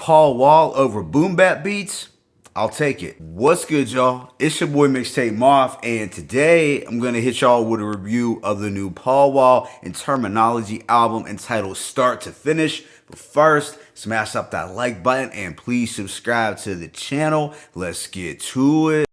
Paul Wall over boom bap beats, I'll take it. What's good, y'all? It's your boy Mixtape Moth, and today I'm gonna hit y'all with a review of the new Paul Wall and Termanology album entitled Start to Finish. But first, smash up that like button and please subscribe to the channel. Let's get to it.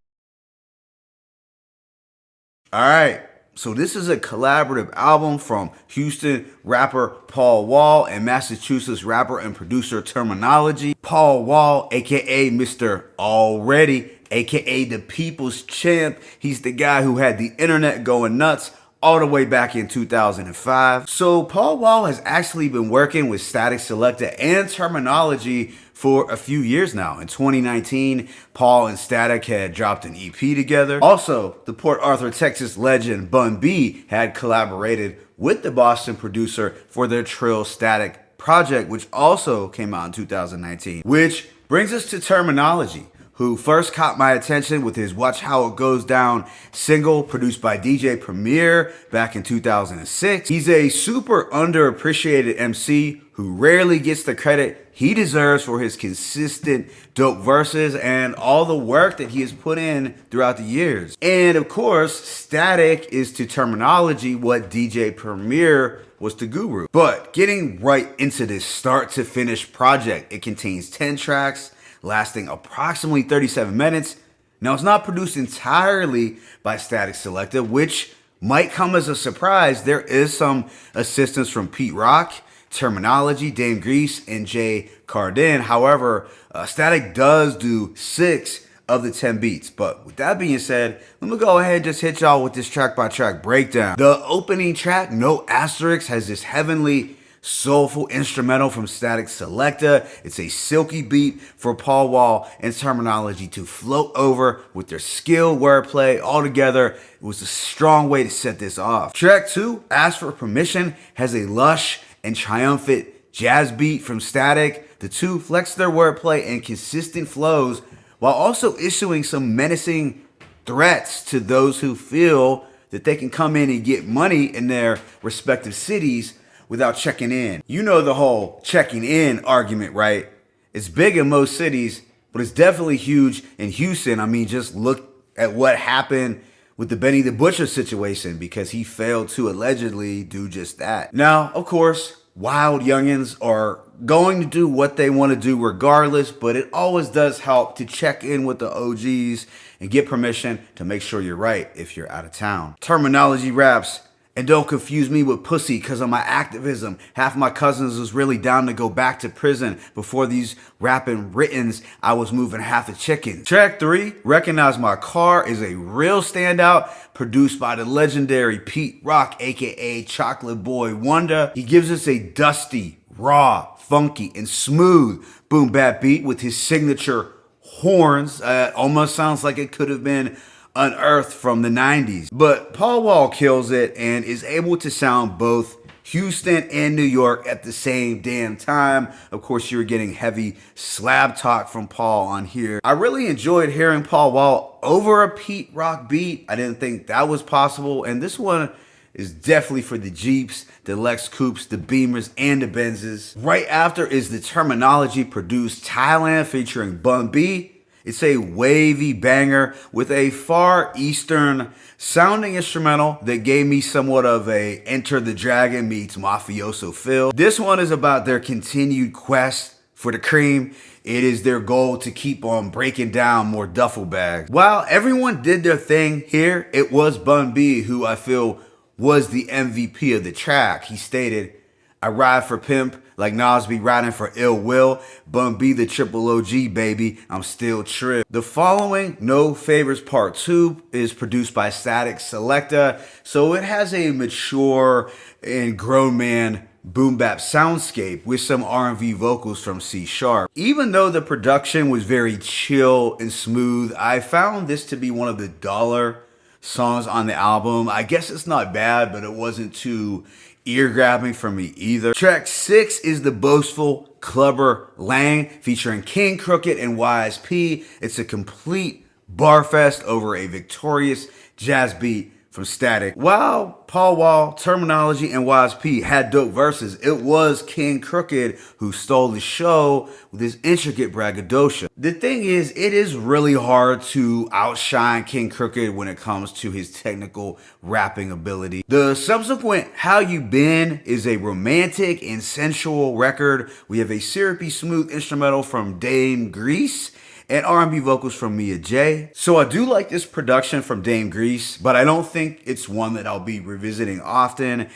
Alright, so this is a collaborative album from Houston rapper Paul Wall and Massachusetts rapper and producer Termanology. Paul Wall, aka Mr. Already, aka the People's Champ. He's the guy who had the internet going nuts all the way back in 2005. So Paul Wall has actually been working with Static Selector and Termanology for a few years now. In 2019, Paul and Static had dropped an EP together. Also, the Port Arthur, Texas legend Bun B had collaborated with the Boston producer for their Trill Static project, which also came out in 2019. Which brings us to Termanology, who first caught my attention with his Watch How It Goes Down single produced by DJ Premier back in 2006. He's a super underappreciated MC who rarely gets the credit he deserves for his consistent dope verses and all the work that he has put in throughout the years. And of course, Static is to Termanology what DJ Premier was to Guru. But getting right into this start to finish project, it contains 10 tracks, lasting approximately 37 minutes. Now, it's not produced entirely by Static Selector, which might come as a surprise. There is some assistance from Pete Rock, Termanology, Dame Grease, and Jay Cardin. However, Static does do 6 of the 10 beats. But with that being said, let me go ahead and just hit y'all with this track-by-track breakdown. The opening track, No Asterisk, has this heavenly, soulful instrumental from Static Selector. It's a silky beat for Paul Wall and Termanology to float over with their skilled wordplay. All together, it was a strong way to set this off. Track 2, Ask for Permission, has a lush and triumphant jazz beat from Static. The two flex their wordplay and consistent flows while also issuing some menacing threats to those who feel that they can come in and get money in their respective cities without checking in. You know the whole checking in argument, right? It's big in most cities, but it's definitely huge in Houston. I mean, just look at what happened with the Benny the Butcher situation, because he failed to allegedly do just that. Now, of course, wild youngins are going to do what they want to do regardless, but it always does help to check in with the OGs and get permission to make sure you're right if you're out of town. Termanology raps, and don't confuse me with pussy because of my activism. Half my cousins was really down to go back to prison. Before these rapping writtens, I was moving half the chickens. Track 3, Recognize My Car, is a real standout, produced by the legendary Pete Rock, aka Chocolate Boy Wonder. He gives us a dusty, raw, funky, and smooth boom bap beat with his signature horns. Almost sounds like it could have been unearthed from the 90s. But Paul Wall kills it and is able to sound both Houston and New York at the same damn time. Of course, you're getting heavy slab talk from Paul on here. I really enjoyed hearing Paul Wall over a Pete Rock beat. I didn't think that was possible, and this one is definitely for the Jeeps, the Lex Coupes, the Beamers, and the Benzes. Right after is the Termanology produced Thailand featuring Bun B. It's a wavy banger with a far eastern sounding instrumental that gave me somewhat of a Enter the Dragon meets Mafioso feel. This one is about their continued quest for the cream. It is their goal to keep on breaking down more duffel bags. While everyone did their thing here, it was Bun B who I feel was the MVP of the track. He stated, I ride for pimp like Nas be riding for ill will. Bun B the triple OG, baby, I'm still trip. The following, No Favors Part 2, is produced by Static Selector, so it has a mature and grown man boom bap soundscape with some R&B vocals from C Sharp. Even though the production was very chill and smooth, I found this to be one of the duller songs on the album. I guess it's not bad, but it wasn't too ear-grabbing for me either. Track 6 is The Boastful Clubber Lang featuring King Crooked and YSP. It's a complete barfest over a victorious jazz beat from Static. While Paul Wall, Termanology, and Wise P had dope verses, it was King Crooked who stole the show with his intricate braggadocio. The thing is, it is really hard to outshine King Crooked when it comes to his technical rapping ability. The subsequent How You Been is a romantic and sensual record. We have a syrupy smooth instrumental from Dame Grease and R&B vocals from Mia J. So I do like this production from Dame Grease, but I don't think it's one that I'll be revisiting often.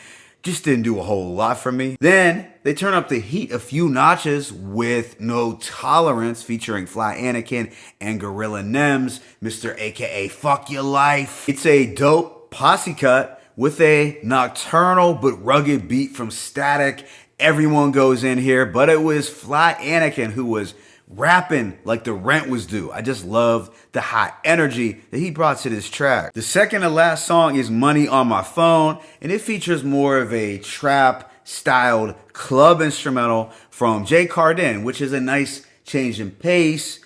Just didn't do a whole lot for me. Then they turn up the heat a few notches with No Tolerance featuring Fly Anakin and Gorilla Nems, Mr. AKA Fuck Your Life. It's a dope posse cut with a nocturnal but rugged beat from Static. Everyone goes in here, but it was Fly Anakin who was rapping like the rent was due. I just loved the high energy that he brought to this track. The second to last song is Money on My Phone, and it features more of a trap styled club instrumental from Jay Cardin, which is a nice change in pace,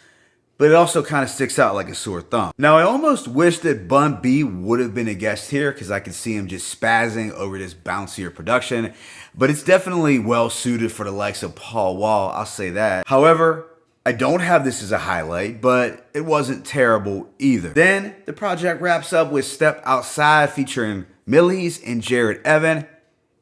but it also kind of sticks out like a sore thumb. Now, I almost wish that Bun B would have been a guest here because I could see him just spazzing over this bouncier production, but it's definitely well suited for the likes of Paul Wall, I'll say that. However, I don't have this as a highlight, but it wasn't terrible either. Then the project wraps up with Step Outside featuring Millies and Jared Evan.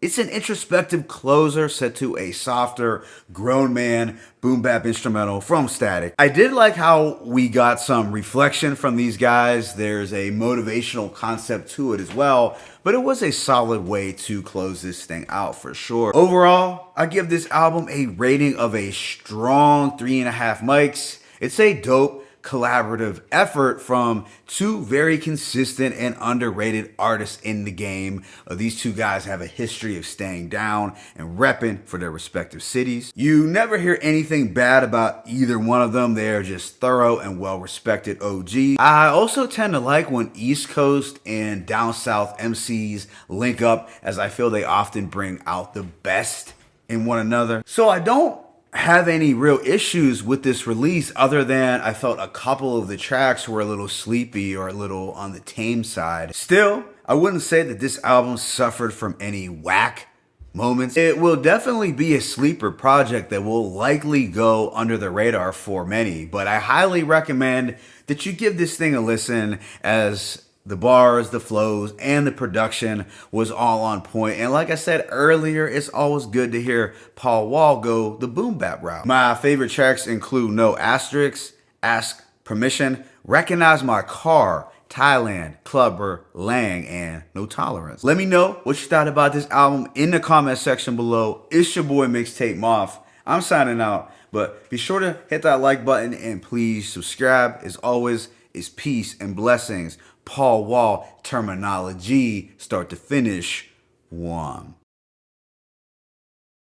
It's an introspective closer set to a softer, grown man boom bap instrumental from Static. I did like how we got some reflection from these guys. There's a motivational concept to it as well, but it was a solid way to close this thing out for sure. Overall, I give this album a rating of a strong 3.5 mics. It's a dope collaborative effort from two very consistent and underrated artists in the game. These two guys have a history of staying down and repping for their respective cities. You never hear anything bad about either one of them. They're just thorough and well-respected OGs. I also tend to like when East Coast and down south MCs link up, as I feel they often bring out the best in one another. So I don't have any real issues with this release other than I felt a couple of the tracks were a little sleepy or a little on the tame side. Still, I wouldn't say that this album suffered from any whack moments. It will definitely be a sleeper project that will likely go under the radar for many, but I highly recommend that you give this thing a listen, as the bars, the flows, and the production was all on point. And like I said earlier, it's always good to hear Paul Wall go the boom bap route. My favorite tracks include No Asterisks, Ask Permission, Recognize My Car, Thailand, Clubber, Lang, and No Tolerance. Let me know what you thought about this album in the comment section below. It's your boy Mixtape Moth. I'm signing out, but be sure to hit that like button and please subscribe. As always, it's peace and blessings. Paul Wall, Termanology, start to finish, one.